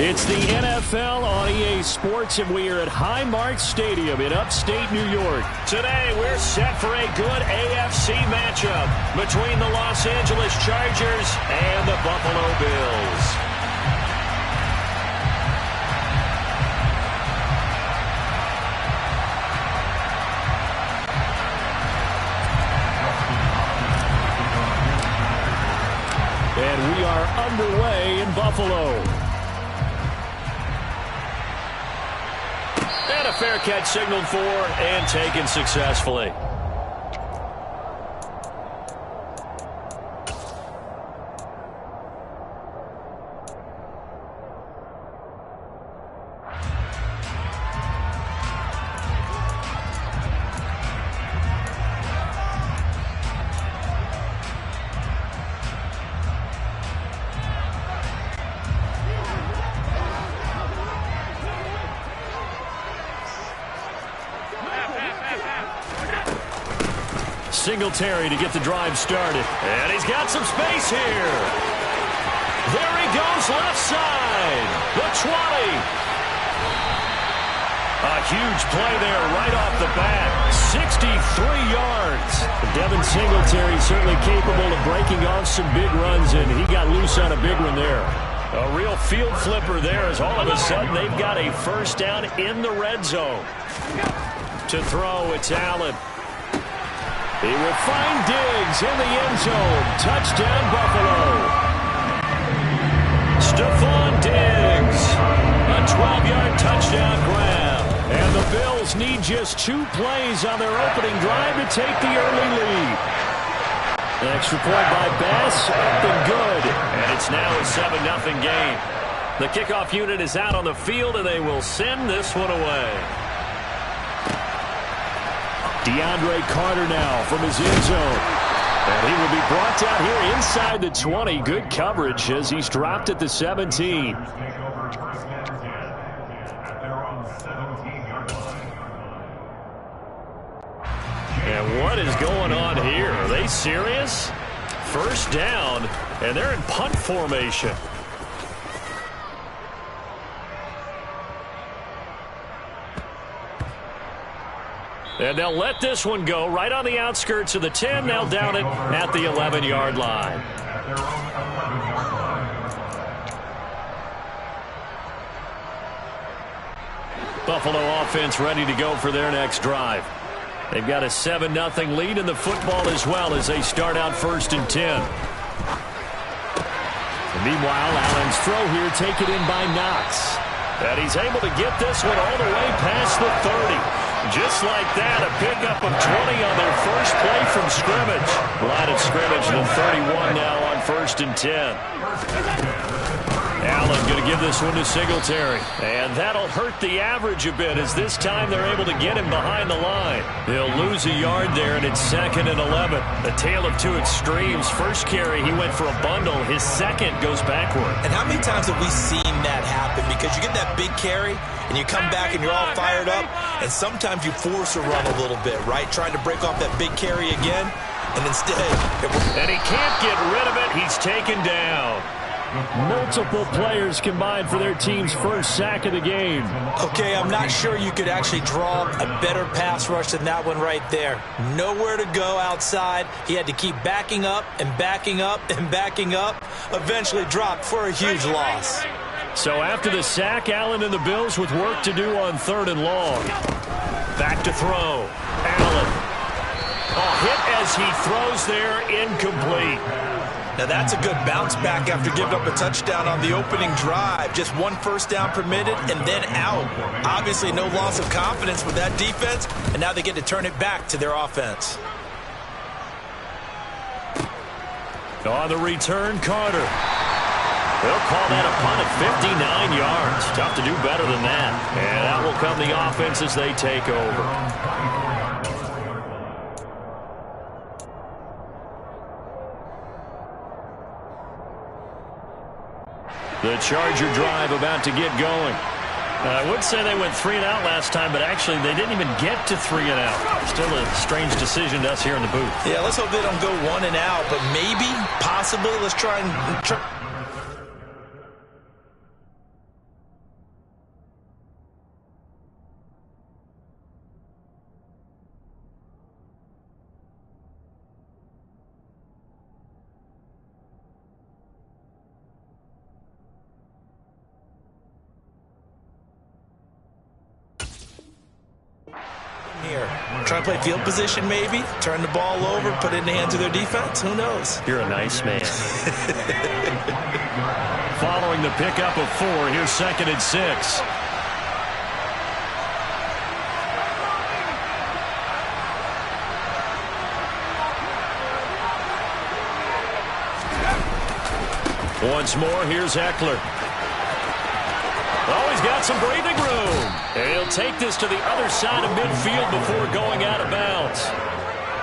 It's the NFL on EA Sports, and we are at Highmark Stadium in upstate New York. Today, we're set for a good AFC matchup between the Los Angeles Chargers and the Buffalo Bills. And we are underway in Buffalo. And a fair catch signaled for and taken successfully. Singletary to get the drive started. And he's got some space here. There he goes left side. The 20. A huge play there right off the bat. 63 yards. Devin Singletary certainly capable of breaking off some big runs, and he got loose on a big one there. A real field flipper there as all of a sudden they've got a first down in the red zone. To throw, it's Allen. He will find Diggs in the end zone. Touchdown, Buffalo. Stephon Diggs. A 12-yard touchdown grab. And the Bills need just 2 plays on their opening drive to take the early lead. An extra point by Bass, up and good. And it's now a 7-0 game. The kickoff unit is out on the field, and they will send this one away. DeAndre Carter now from his end zone. And he will be brought down here inside the 20. Good coverage as he's dropped at the 17. And what is going on here? Are they serious? First down, and they're in punt formation. And they'll let this one go right on the outskirts of the 10. They'll down it at the 11-yard line. Buffalo offense ready to go for their next drive. They've got a 7-0 lead in the football as well as they start out 1st and 10. And meanwhile, Allen's throw here taken in by Knox. And he's able to get this one all the way past the 30. Just like that, a pickup of 20 on their first play from scrimmage. Line of scrimmage to 31 now on 1st and 10. Allen going to give this one to Singletary. And that'll hurt the average a bit as this time they're able to get him behind the line. He'll lose a yard there, and it's 2nd and 11. A tale of 2 extremes. First carry, he went for a bundle. His second goes backward. And how many times have we seen that happen? Because you get that big carry, and you come back and you're all fired up, and sometimes you force a run a little bit, right? Trying to break off that big carry again, and instead... And he can't get rid of it. He's taken down. Multiple players combined for their team's first sack of the game. Okay, I'm not sure you could actually draw a better pass rush than that one right there. Nowhere to go outside. He had to keep backing up and backing up and backing up. Eventually dropped for a huge loss. So after the sack, Allen and the Bills with work to do on 3rd and long. Back to throw. Allen. A hit as he throws there, incomplete. Now that's a good bounce back after giving up a touchdown on the opening drive. Just 1 first down permitted and then out. Obviously no loss of confidence with that defense, and now they get to turn it back to their offense. On the return, Carter. They'll call that a punt of 59 yards. Tough to do better than that. And out will come the offense as they take over. The Charger drive about to get going. I would say they went 3 and out last time, but actually they didn't even get to 3 and out. Still a strange decision to us here in the booth. Yeah, let's hope they don't go 1 and out, but maybe, possibly, let's try and... Try to play field position maybe, turn the ball over, put it in the hands of their defense. Who knows? You're a nice man. Following the pickup of 4, here's 2nd and 6. Once more, here's Eckler. Oh, he's got some breathing room. And he'll take this to the other side of midfield before going out of bounds.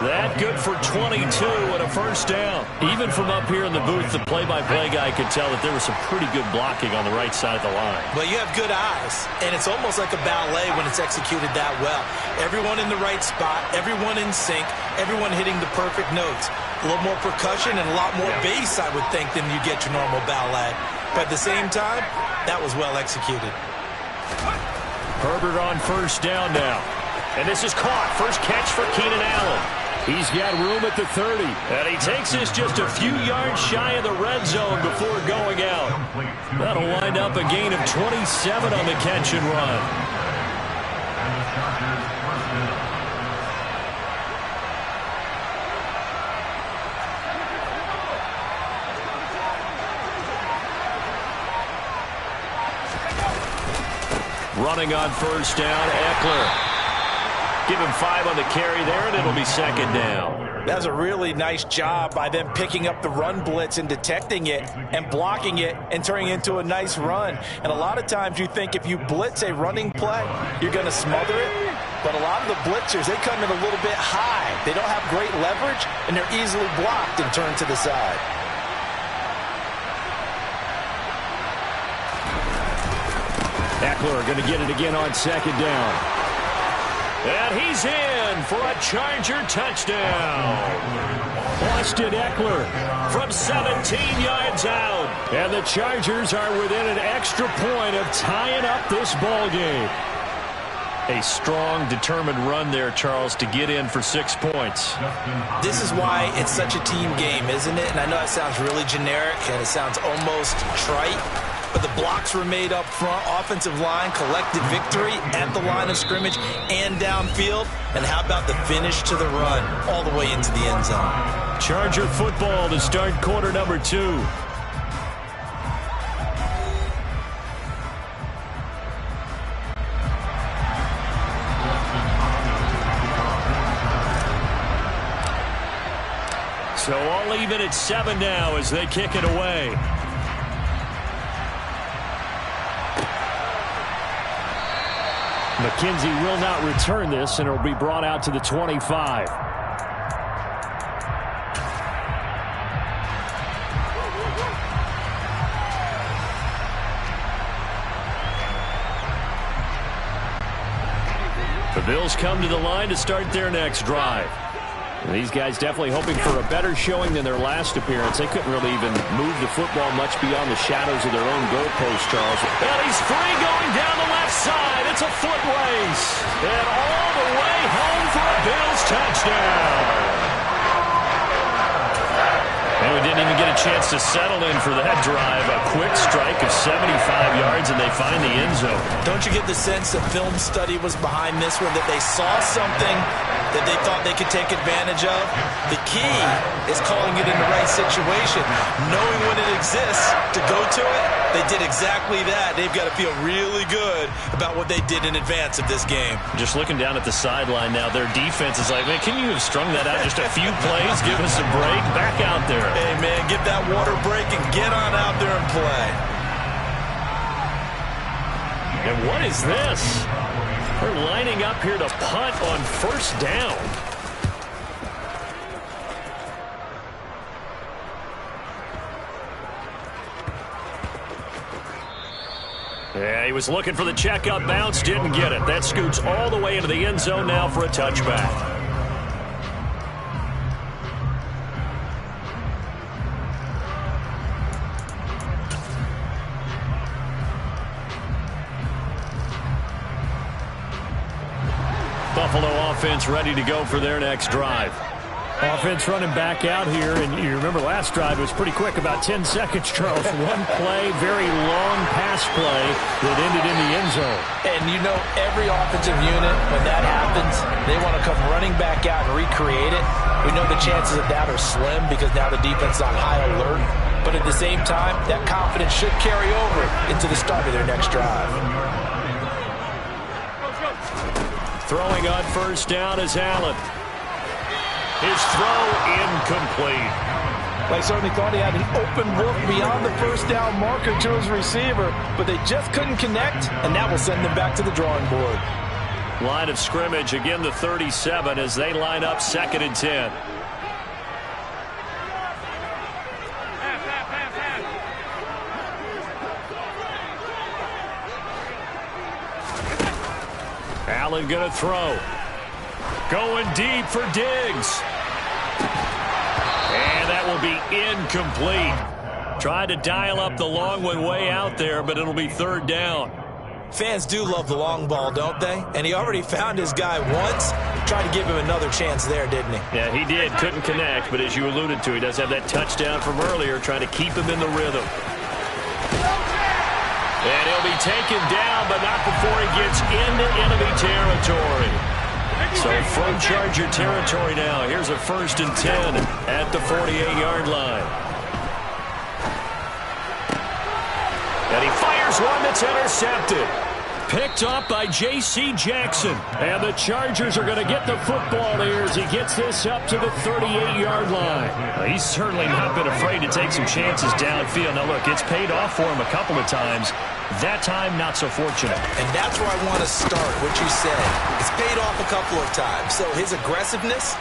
That good for 22 and a first down. Even from up here in the booth, the play-by-play guy could tell that there was some pretty good blocking on the right side of the line. Well, you have good eyes, and it's almost like a ballet when it's executed that well. Everyone in the right spot, everyone in sync, everyone hitting the perfect notes. A little more percussion and a lot more bass, I would think, than you get your normal ballet. But at the same time, that was well executed. Herbert on first down now. And this is caught. First catch for Keenan Allen. He's got room at the 30. And he takes this just a few yards shy of the red zone before going out. That'll wind up a gain of 27 on the catch and run. Running on first down, Eckler. Give him 5 on the carry there, and it'll be 2nd down. That's a really nice job by them picking up the run blitz and detecting it and blocking it and turning it into a nice run. And a lot of times you think if you blitz a running play, you're going to smother it. But a lot of the blitzers, they come in a little bit high. They don't have great leverage, and they're easily blocked and turned to the side. Eckler going to get it again on 2nd down. And he's in for a Charger touchdown. Austin Eckler from 17 yards out. And the Chargers are within an extra point of tying up this ball game. A strong, determined run there, Charles, to get in for 6 points. This is why it's such a team game, isn't it? And I know it sounds really generic and it sounds almost trite. But the blocks were made up front. Offensive line collected victory at the line of scrimmage and downfield. And how about the finish to the run all the way into the end zone? Charger football to start quarter number 2. So all even at 7 now as they kick it away. McKenzie will not return this, and it will be brought out to the 25. The Bills come to the line to start their next drive. And these guys definitely hoping for a better showing than their last appearance. They couldn't really even move the football much beyond the shadows of their own goalpost, Charles. And he's free going down the left side. It's a foot race. And all the way home for a Bills touchdown. And we didn't even get a chance to settle in for that drive. A quick strike of 75 yards, and they find the end zone. Don't you get the sense that film study was behind this one, that they saw something that they thought they could take advantage of? The key is calling it in the right situation. Knowing when it exists to go to it, they did exactly that. They've got to feel really good about what they did in advance of this game. Just looking down at the sideline now, their defense is like, man, can you have strung that out just a few plays? Give us a break. Back out there. Hey, man, get that water break and get on out there and play. And what is this? They're lining up here to punt on first down. Yeah, he was looking for the checkup bounce, didn't get it. That scoots all the way into the end zone now for a touchback. Buffalo offense ready to go for their next drive. Offense running back out here, and you remember last drive, it was pretty quick, about 10 seconds, Charles. One play, very long pass play that ended in the end zone. And you know every offensive unit, when that happens, they want to come running back out and recreate it. We know the chances of that are slim because now the defense is on high alert. But at the same time, that confidence should carry over into the start of their next drive. Throwing on first down is Allen. His throw incomplete. They certainly thought he had an open look beyond the first down marker to his receiver, but they just couldn't connect, and that will send them back to the drawing board. Line of scrimmage, again the 37 as they line up 2nd and 10. Allen going to throw. Going deep for Diggs. And that will be incomplete. Tried to dial up the long one way out there, but it'll be 3rd down. Fans do love the long ball, don't they? And he already found his guy once. Tried to give him another chance there, didn't he? Yeah, he did. Couldn't connect, but as you alluded to, he does have that touchdown from earlier, trying to keep him in the rhythm. And he'll be taken down, but not before he gets into enemy territory. So from Charger territory now. Here's a 1st and 10 at the 48-yard line. And he fires one that's intercepted. Picked up by J.C. Jackson. And the Chargers are going to get the football here as he gets this up to the 38-yard line. Well, he's certainly not been afraid to take some chances downfield. Now, look, it's paid off for him a couple of times. That time, not so fortunate. And that's where I want to start, what you said. It's paid off a couple of times. So his aggressiveness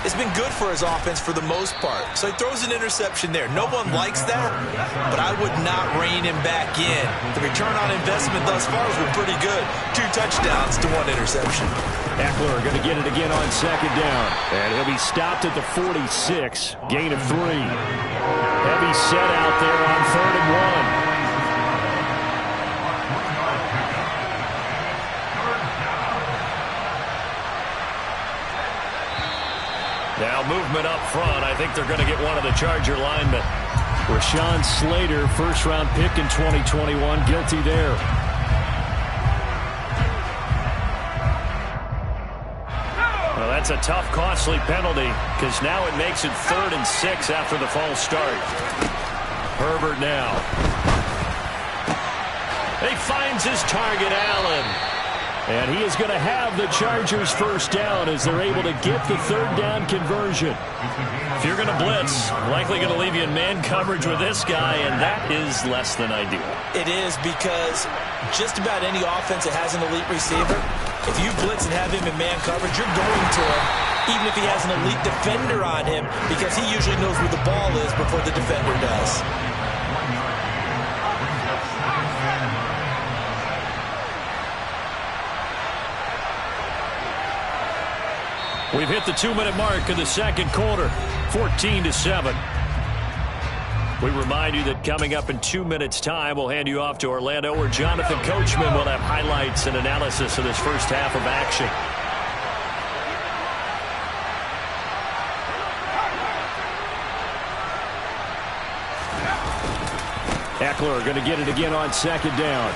has been good for his offense for the most part. So he throws an interception there. No one likes that, but I would not rein him back in. The return on investment thus far has been pretty good. 2 touchdowns to 1 interception. Eckler going to get it again on 2nd down. And he'll be stopped at the 46. Gain of 3. Heavy set out there on 3rd and 1. Now movement up front. I think they're going to get one of the Charger linemen. Rashawn Slater, first-round pick in 2021, guilty there. Well, that's a tough, costly penalty because now it makes it 3rd and 6 after the false start. Herbert now. He finds his target, Allen. And he is going to have the Chargers first down as they're able to get the 3rd down conversion. If you're going to blitz, likely going to leave you in man coverage with this guy, and that is less than ideal. It is because just about any offense that has an elite receiver, if you blitz and have him in man coverage, you're going to him, even if he has an elite defender on him, because he usually knows where the ball is before the defender does. We've hit the 2-minute mark of the 2nd quarter, 14-7. We remind you that coming up in 2 minutes' time, we'll hand you off to Orlando, where Jonathan Coachman will have highlights and analysis of this first half of action. Eckler going to get it again on 2nd down.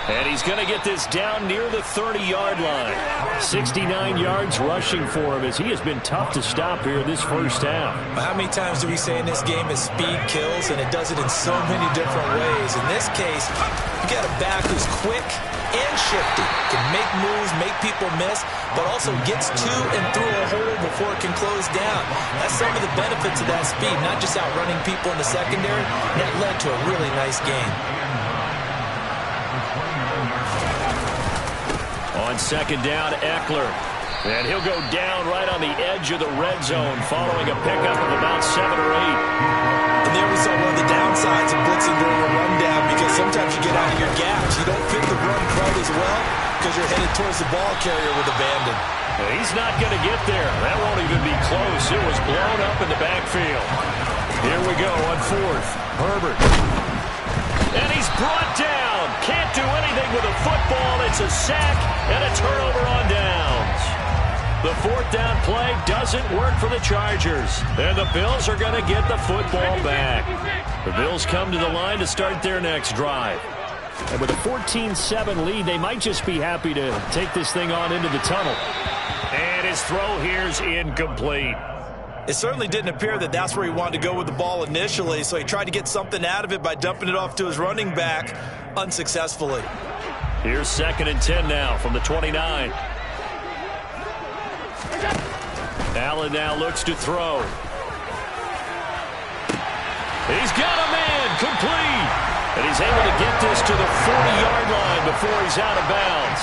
And he's going to get this down near the 30-yard line. 69 yards rushing for him as he has been tough to stop here this first half. How many times do we say in this game is speed kills, and it does it in so many different ways. In this case, you got a back who's quick and shifty, can make moves, make people miss, but also gets to and through a hole before it can close down. That's some of the benefits of that speed, not just outrunning people in the secondary. That led to a really nice game. On 2nd down, Eckler. And he'll go down right on the edge of the red zone following a pickup of about 7 or 8. And there we saw one of the downsides of blitzing during a rundown, because sometimes you get out of your gaps. You don't fit the run quite as well because you're headed towards the ball carrier with abandon. Well, he's not going to get there. That won't even be close. It was blown up in the backfield. Here we go on 4th. Herbert. And he's brought down. Can't do anything with a football. It's a sack and a turnover on downs. The 4th down play doesn't work for the Chargers. And the Bills are going to get the football back. The Bills come to the line to start their next drive. And with a 14-7 lead, they might just be happy to take this thing on into the tunnel. And his throw here's incomplete. It certainly didn't appear that that's where he wanted to go with the ball initially, so he tried to get something out of it by dumping it off to his running back unsuccessfully. Here's 2nd and 10 now from the 29. Allen now looks to throw. He's got a man complete. And he's able to get this to the 40-yard line before he's out of bounds.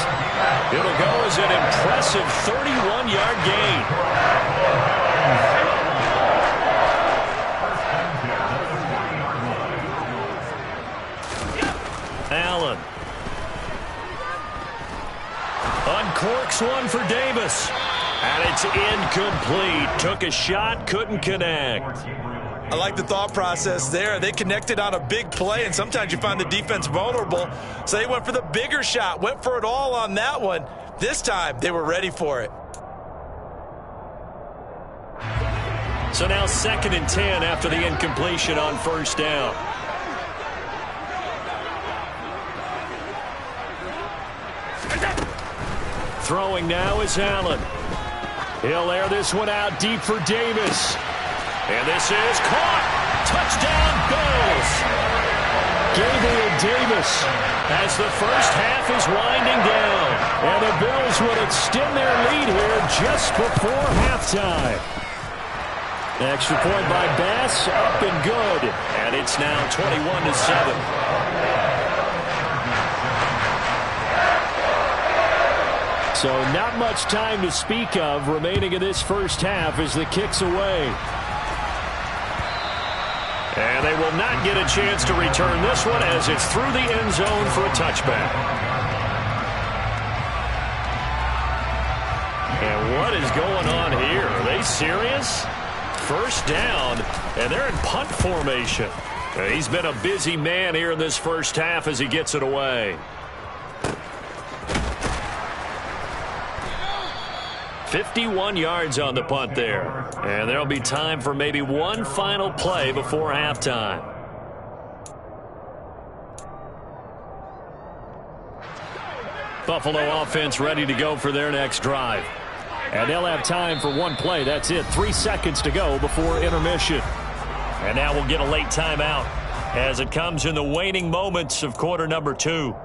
It'll go as an impressive 31-yard gain. Allen. Uncorks one for Davis. And it's incomplete. Took a shot, couldn't connect. I like the thought process there. They connected on a big play, and sometimes you find the defense vulnerable. So they went for the bigger shot, went for it all on that one. This time, they were ready for it. So now 2nd and 10 after the incompletion on 1st down. Throwing now is Allen. He'll air this one out deep for Davis. And this is caught. Touchdown, Bills. Gabriel Davis as the first half is winding down. And the Bills will extend their lead here just before halftime. Extra point by Bass, up and good. And it's now 21-7. So not much time to speak of remaining in this first half as the kick's away. And they will not get a chance to return this one as it's through the end zone for a touchback. And what is going on here? Are they serious? First down, and they're in punt formation. He's been a busy man here in this first half as he gets it away. 51 yards on the punt there. And there'll be time for maybe one final play before halftime. Buffalo offense ready to go for their next drive. And they'll have time for one play. That's it. 3 seconds to go before intermission. And now we'll get a late timeout as it comes in the waning moments of quarter number 2.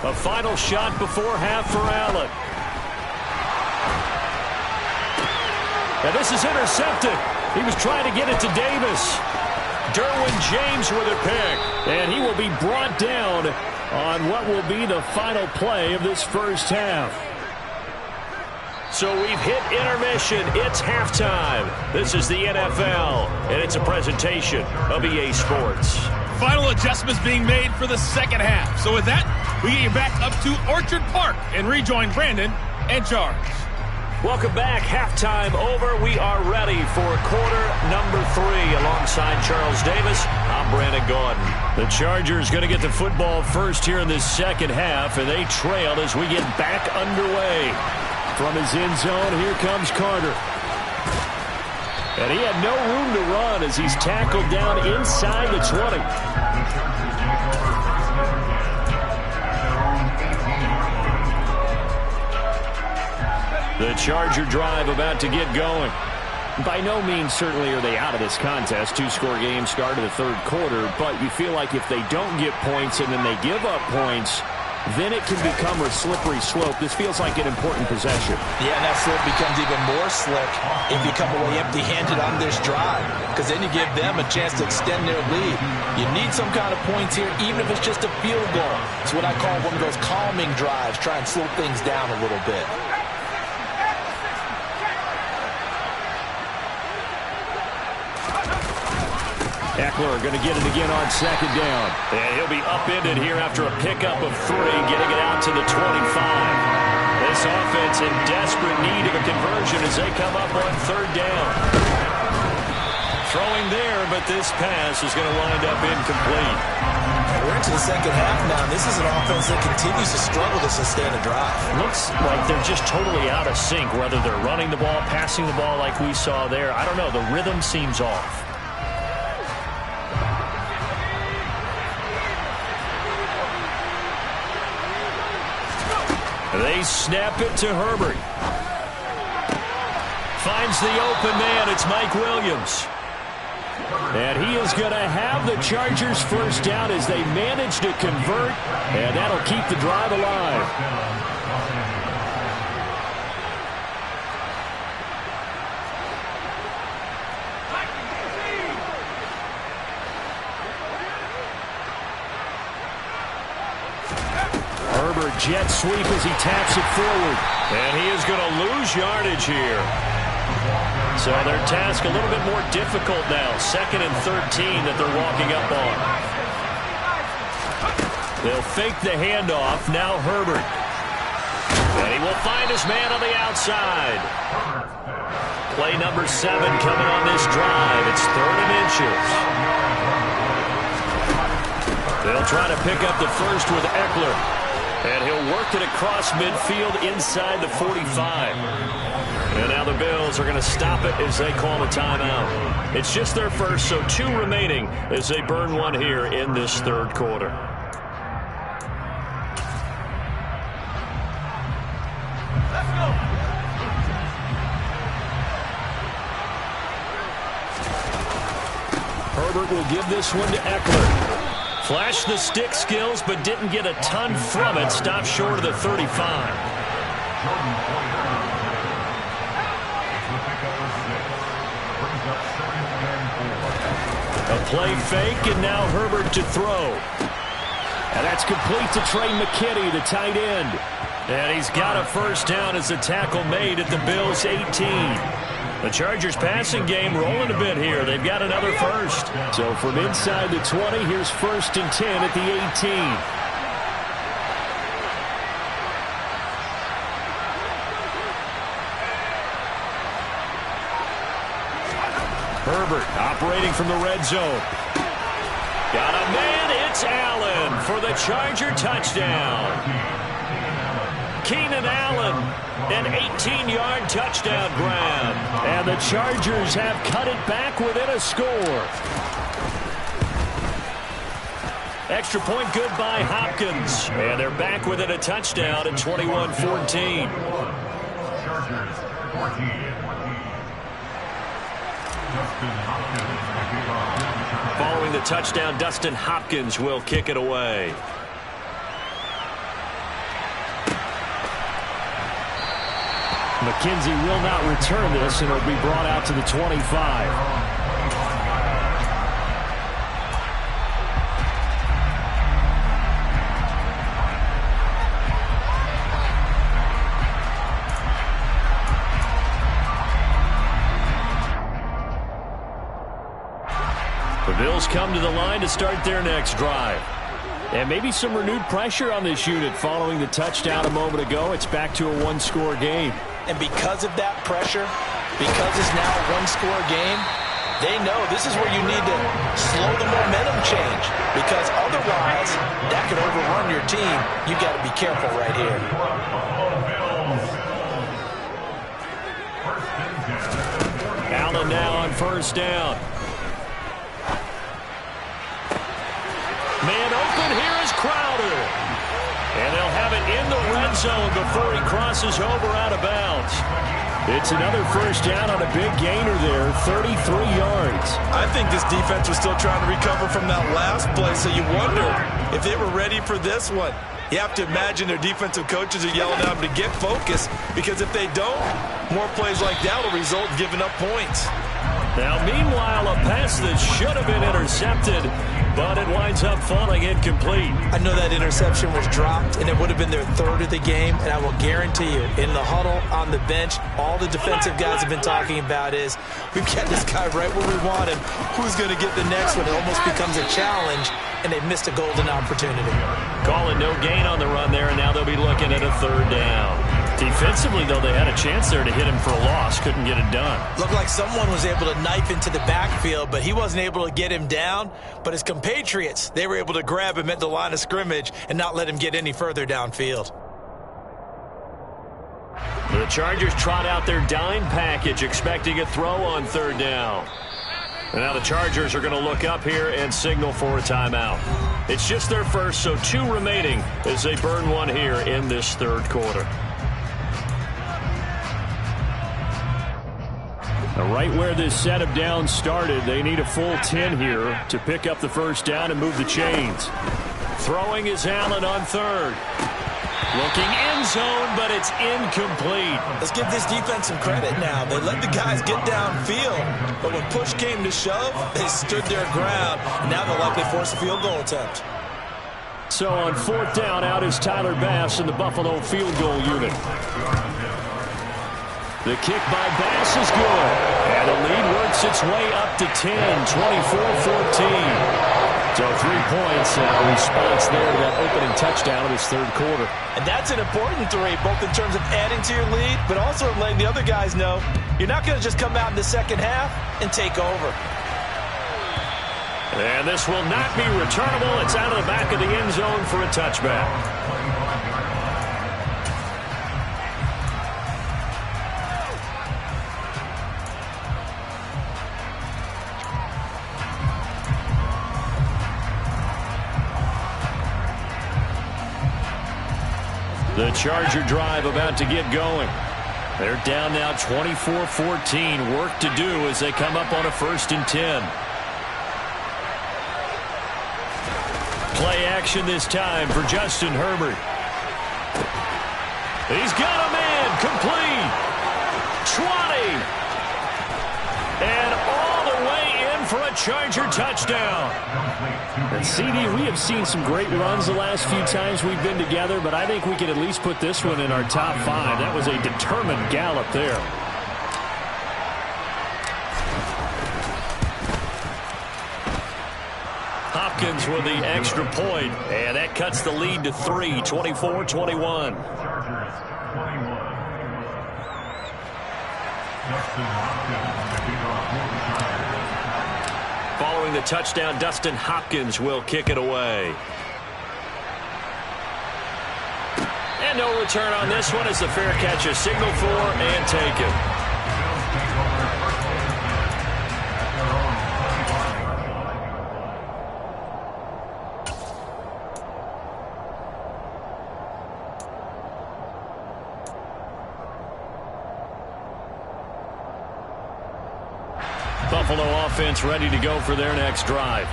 A final shot before half for Allen. And this is intercepted. He was trying to get it to Davis. Derwin James with a pick. And he will be brought down on what will be the final play of this first half. So we've hit intermission. It's halftime. This is the NFL, and it's a presentation of EA Sports. Final adjustments being made for the second half. So with that, we get you back up to Orchard Park and rejoin Brandon and Charles. Welcome back. Halftime over. We are ready for quarter number 3. Alongside Charles Davis, I'm Brandon Gaudin. The Chargers going to get the football first here in this second half, and they trail as we get back underway. From his end zone, here comes Carter. And he had no room to run as he's tackled down inside the 20. The Charger drive about to get going. By no means certainly are they out of this contest. 2-score game, start of the third quarter. But you feel like if they don't get points and then they give up points, then it can become a slippery slope. This feels like an important possession. Yeah, and that slope becomes even more slick if you come away empty-handed on this drive, because then you give them a chance to extend their lead. You need some kind of points here, even if it's just a field goal. It's what I call one of those calming drives. Try and slow things down a little bit. Eckler going to get it again on second down. And he'll be upended here after a pickup of 3, getting it out to the 25. This offense in desperate need of a conversion as they come up on third down. Throwing there, but this pass is going to wind up incomplete. We're into the second half now. This is an offense that continues to struggle to sustain a drive. Looks like they're just totally out of sync, whether they're running the ball, passing the ball like we saw there. I don't know. The rhythm seems off. They snap it to Herbert. Finds the open man. It's Mike Williams. And he is going to have the Chargers first down as they manage to convert. And that'll keep the drive alive. Herbert jet sweep as he taps it forward. And he is going to lose yardage here. So their task a little bit more difficult now. 2nd and 13 that they're walking up on. They'll fake the handoff. Now Herbert. And he will find his man on the outside. Play number 7 coming on this drive. It's 3rd and inches. They'll try to pick up the first with Eckler. And he'll work it across midfield inside the 45. And now the Bills are going to stop it as they call a timeout. It's just their first, so 2 remaining as they burn one here in this third quarter. Let's go. Herbert will give this one to Eckler. Flashed the stick skills, but didn't get a ton from it. Stopped short of the 35. A play fake, and now Herbert to throw. And that's complete to Trey McKinney, the tight end. And he's got a first down as the tackle made at the Bills' 18. The Chargers passing game rolling a bit here. They've got another first. So from inside the 20, here's 1st and 10 at the 18. Herbert operating from the red zone. Got a man. It's Allen for the Charger touchdown. Keenan Allen, an 18-yard touchdown grab. And the Chargers have cut it back within a score. Extra point good by Hopkins. And they're back within a touchdown at 21-14. Following the touchdown, Dustin Hopkins will kick it away. McKenzie will not return this, and it'll be brought out to the 25. The Bills come to the line to start their next drive. And maybe some renewed pressure on this unit following the touchdown a moment ago. It's back to a one-score game. And because of that pressure, because it's now a one-score game, they know this is where you need to slow the momentum change. Because otherwise, that could overrun your team. You got to be careful right here. Allen now on first down. Man open, here is Crowder. And they'll have it in the red zone before he crosses over out of bounds. It's another first down on a big gainer there, 33 yards. I think this defense was still trying to recover from that last play, so you wonder if they were ready for this one. You have to imagine their defensive coaches are yelling at them to get focused, because if they don't, more plays like that will result in giving up points. Now, meanwhile, a pass that should have been intercepted. intercepted, but it winds up falling incomplete. I know that interception was dropped, and it would have been their third of the game, and I will guarantee you, in the huddle, on the bench, all the defensive guys have been talking about is, we've got this guy right where we want him. Who's going to get the next one? It almost becomes a challenge, and they've missed a golden opportunity. Calling no gain on the run there, and now they'll be looking at a third down. Defensively, though, they had a chance there to hit him for a loss. Couldn't get it done. Looked like someone was able to knife into the backfield, but he wasn't able to get him down. But his compatriots, they were able to grab him at the line of scrimmage and not let him get any further downfield. The Chargers trot out their dime package, expecting a throw on third down. And now the Chargers are going to look up here and signal for a timeout. It's just their first, so 2 remaining as they burn one here in this third quarter. Now, right where this set of downs started, they need a full 10 here to pick up the first down and move the chains. Throwing is Allen on third. Looking end zone, but it's incomplete. Let's give this defense some credit now. They let the guys get downfield, but when push came to shove, they stood their ground, and now they'll likely force a field goal attempt. So on fourth down, out is Tyler Bass in the Buffalo field goal unit. The kick by Bass is good. And the lead works its way up to 10, 24-14. So 3 points and a response there to that opening touchdown of this third quarter. And that's an important 3, both in terms of adding to your lead, but also letting the other guys know you're not going to just come out in the second half and take over. And this will not be returnable. It's out of the back of the end zone for a touchback. The Charger drive about to get going. They're down now 24-14. Work to do as they come up on a 1st and 10. Play action this time for Justin Herbert. He's got a man complete. 20. And all the way in for a Charger touchdown. And CD, we have seen some great runs the last few times we've been together, but I think we can at least put this one in our top 5. That was a determined gallop there. Hopkins with the extra point, and that cuts the lead to 3, 24-21. Following the touchdown, Dustin Hopkins will kick it away. And no return on this one as the fair catch is signaled for and taken. Buffalo offense ready to go for their next drive.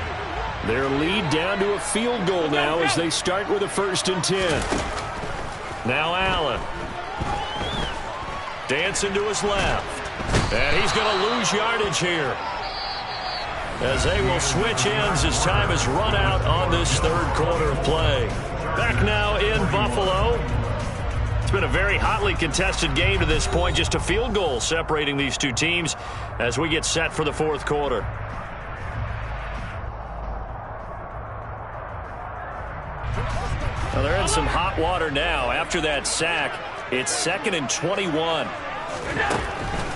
Their lead down to a field goal now as they start with a 1st and 10. Now Allen. Dancing to his left. And he's going to lose yardage here, as they will switch ends as time is run out on this third quarter of play. Back now in Buffalo. It's been a very hotly contested game to this point. Just a field goal separating these two teams as we get set for the fourth quarter. Well, they're in some hot water now. After that sack, it's 2nd and 21.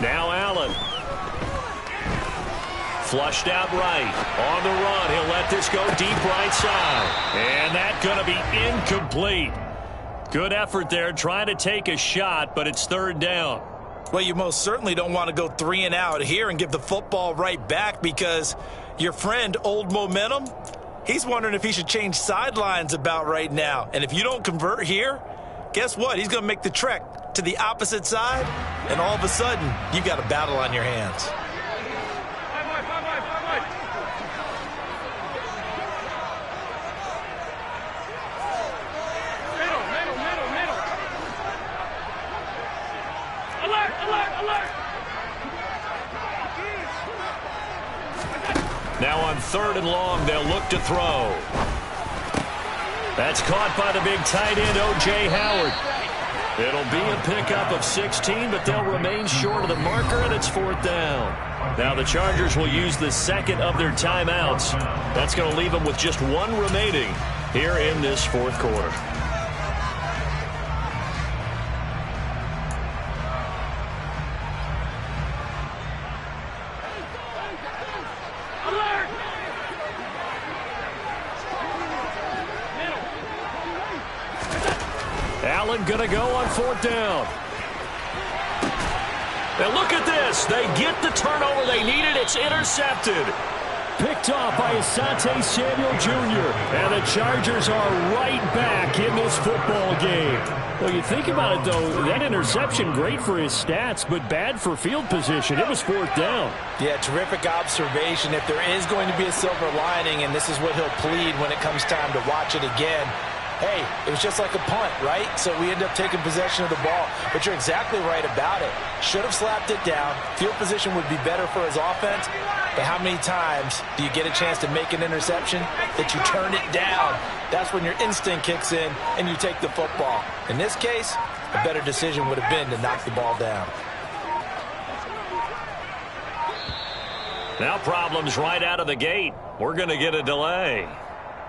Now Allen. Flushed out right. On the run. He'll let this go deep right side. And that's going to be incomplete. Good effort there, trying to take a shot, but it's 3rd down. Well, you most certainly don't want to go 3 and out here and give the football right back, because your friend, Old Momentum, he's wondering if he should change sidelines about right now. And if you don't convert here, guess what? He's going to make the trek to the opposite side, and all of a sudden, you've got a battle on your hands. Now on 3rd 3rd and long. They'll look to throw. That's caught by the big tight end, O.J. Howard. It'll be a pickup of 16, but they'll remain short of the marker, and it's 4th down. Now the Chargers will use the second of their timeouts. That's going to leave them with just one remaining here in this 4th quarter. Allen going to go on 4th down. And look at this. They get the turnover they needed. It's intercepted. Picked off by Asante Samuel Jr. And the Chargers are right back in this football game. Well, you think about it, though, that interception, great for his stats, but bad for field position. It was 4th down. Yeah, terrific observation. If there is going to be a silver lining, and this is what he'll plead when it comes time to watch it again, hey, it was just like a punt, right? So we end up taking possession of the ball. But you're exactly right about it. Should have slapped it down. Field position would be better for his offense. But how many times do you get a chance to make an interception that you turn it down? That's when your instinct kicks in and you take the football. In this case, a better decision would have been to knock the ball down. Now problems right out of the gate. We're going to get a delay.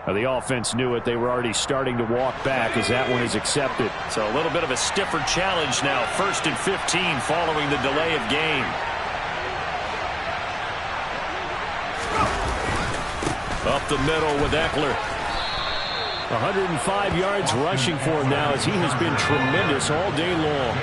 The offense knew it. They were already starting to walk back as that one is accepted. So a little bit of a stiffer challenge now. 1st and 15 following the delay of game. Up the middle with Eckler. 105 yards rushing for him now as he has been tremendous all day long.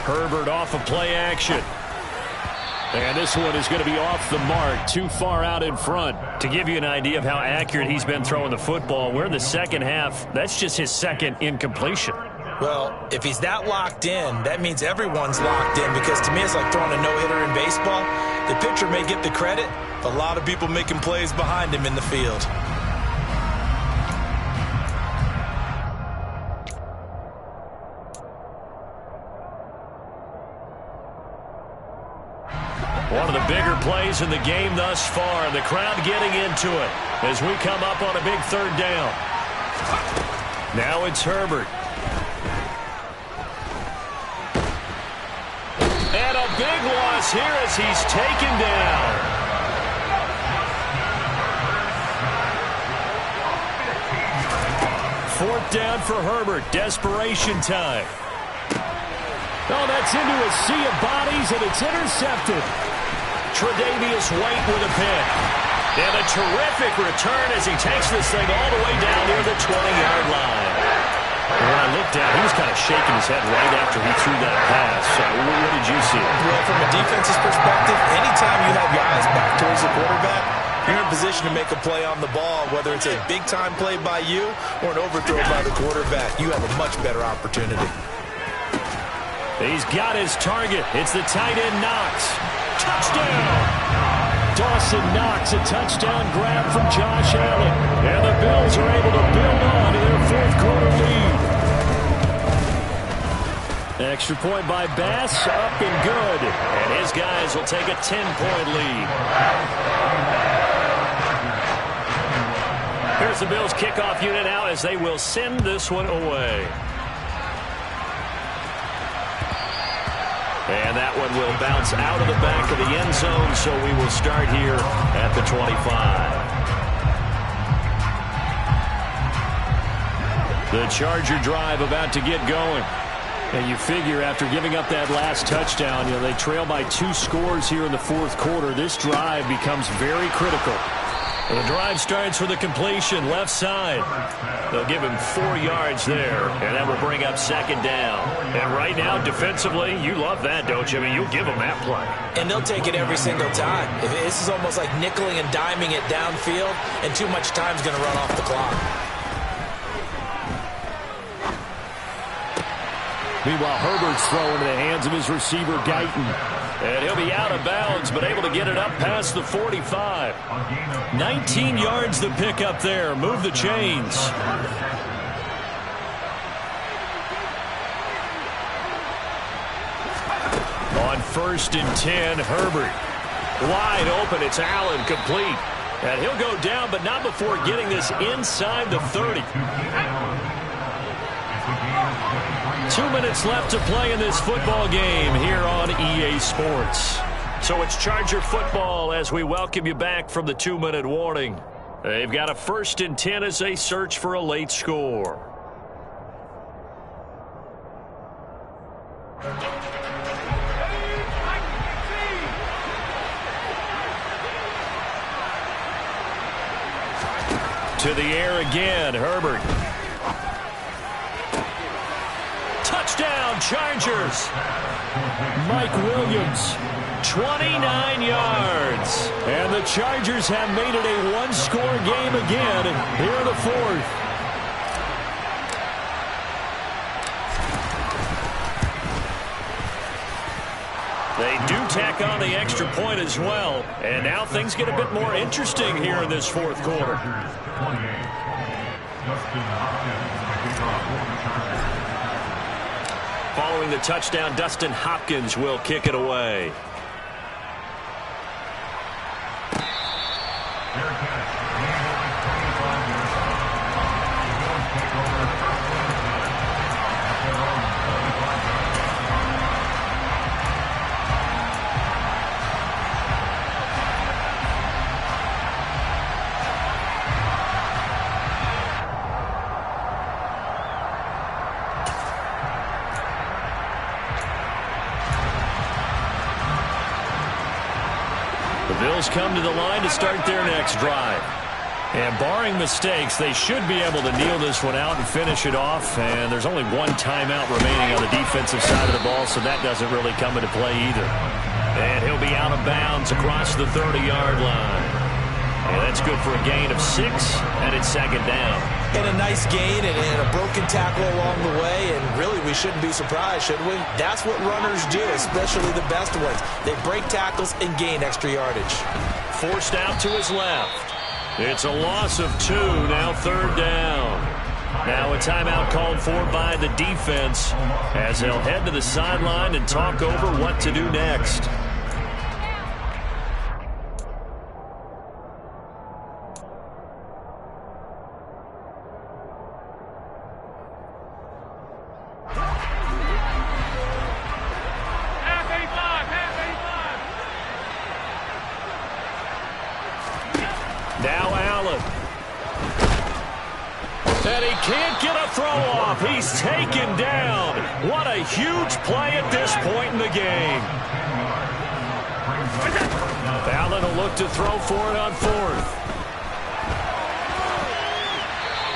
Herbert off of play action. And this one is going to be off the mark, too far out in front. To give you an idea of how accurate he's been throwing the football, we're in the second half. That's just his second incompletion. Well, if he's that locked in, that means everyone's locked in, because to me it's like throwing a no-hitter in baseball. The pitcher may get the credit, but a lot of people making plays behind him in the field. One of the bigger plays in the game thus far. The crowd getting into it as we come up on a big 3rd down. Now it's Herbert. And a big loss here as he's taken down. Fourth down for Herbert. Desperation time. Oh, that's into a sea of bodies, and it's intercepted. Tre'Davious White with a pick. And a terrific return as he takes this thing all the way down near the 20-yard line. And when I looked down, he was kind of shaking his head right after he threw that pass. So what did you see? Well, from a defense's perspective, anytime you have your eyes back towards the quarterback, you're in position to make a play on the ball, whether it's a big-time play by you or an overthrow by the quarterback. You have a much better opportunity. He's got his target. It's the tight end Knox. Touchdown! Dawson Knox, a touchdown grab from Josh Allen. And the Bills are able to build on to their 4th quarter lead. Extra point by Bass, up and good. And his guys will take a 10-point lead. Here's the Bills kickoff unit now as they will send this one away. And that one will bounce out of the back of the end zone, so we will start here at the 25. The Charger drive about to get going. And you figure after giving up that last touchdown, they trail by 2 scores here in the 4th quarter. This drive becomes very critical. And the drive starts with a completion left side. They'll give him 4 yards there, and that will bring up 2nd down. And right now, defensively, you love that, don't you? I mean, you'll give them that play. And they'll take it every single time. This is almost like nickeling and diming it downfield, and too much time's going to run off the clock. Meanwhile, Herbert's throw into the hands of his receiver, Guyton. And he'll be out of bounds, but able to get it up past the 45. 19 yards to pick up there. Move the chains. On 1st and 10, Herbert. Wide open. It's Allen, complete. And he'll go down, but not before getting this inside the 30. 2 minutes left to play in this football game here on EA Sports. So it's Charger football as we welcome you back from the 2-minute warning. They've got a 1st and 10 as they search for a late score. To the air again, Herbert. Touchdown, Chargers. Mike Williams, 29 yards. And the Chargers have made it a one-score game again here in the 4th. They do tack on the extra point as well. And now things get a bit more interesting here in this 4th quarter. Following the touchdown, Dustin Hopkins will kick it away. The Bills come to the line to start their next drive. And barring mistakes, they should be able to kneel this one out and finish it off. And there's only one timeout remaining on the defensive side of the ball, so that doesn't really come into play either. And he'll be out of bounds across the 30-yard line. And that's good for a gain of 6, and it's 2nd down. And a nice gain and a broken tackle along the way, and really we shouldn't be surprised, should we? That's what runners do, especially the best ones. They break tackles and gain extra yardage. Forced out to his left. It's a loss of 2, now 3rd down. Now a timeout called for by the defense as they'll head to the sideline and talk over what to do next. Now Allen. And he can't get a throw off. He's taken down. What a huge play at this point in the game. Allen will look to throw for it on 4th.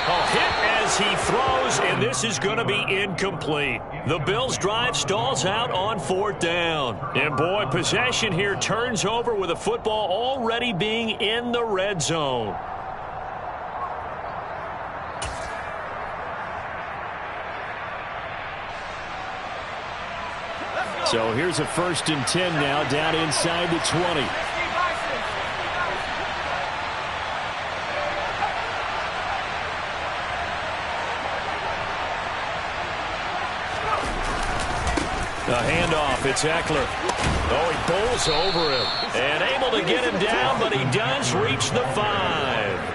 A hit as he throws, and this is going to be incomplete. The Bills' drive stalls out on 4th down. And boy, possession here turns over with the football already being in the red zone. So here's a 1st and 10 now down inside the 20. The handoff, it's Eckler. Oh, he bowls over him. And able to get him down, but he does reach the 5.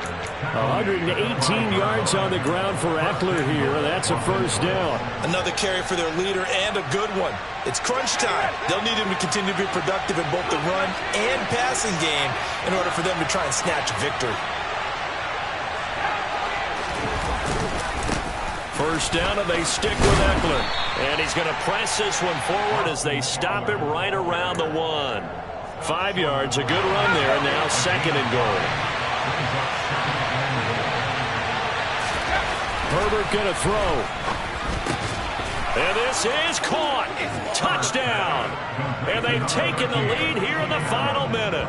118 yards on the ground for Eckler here. That's a 1st down. Another carry for their leader and a good one. It's crunch time. They'll need him to continue to be productive in both the run and passing game in order for them to try and snatch a victory. 1st down, and they stick with Eckler. And he's going to press this one forward as they stop him right around the 1. 5 yards, a good run there, and now 2nd and goal. Herbert going to throw. And this is caught. Touchdown. And they've taken the lead here in the final minute.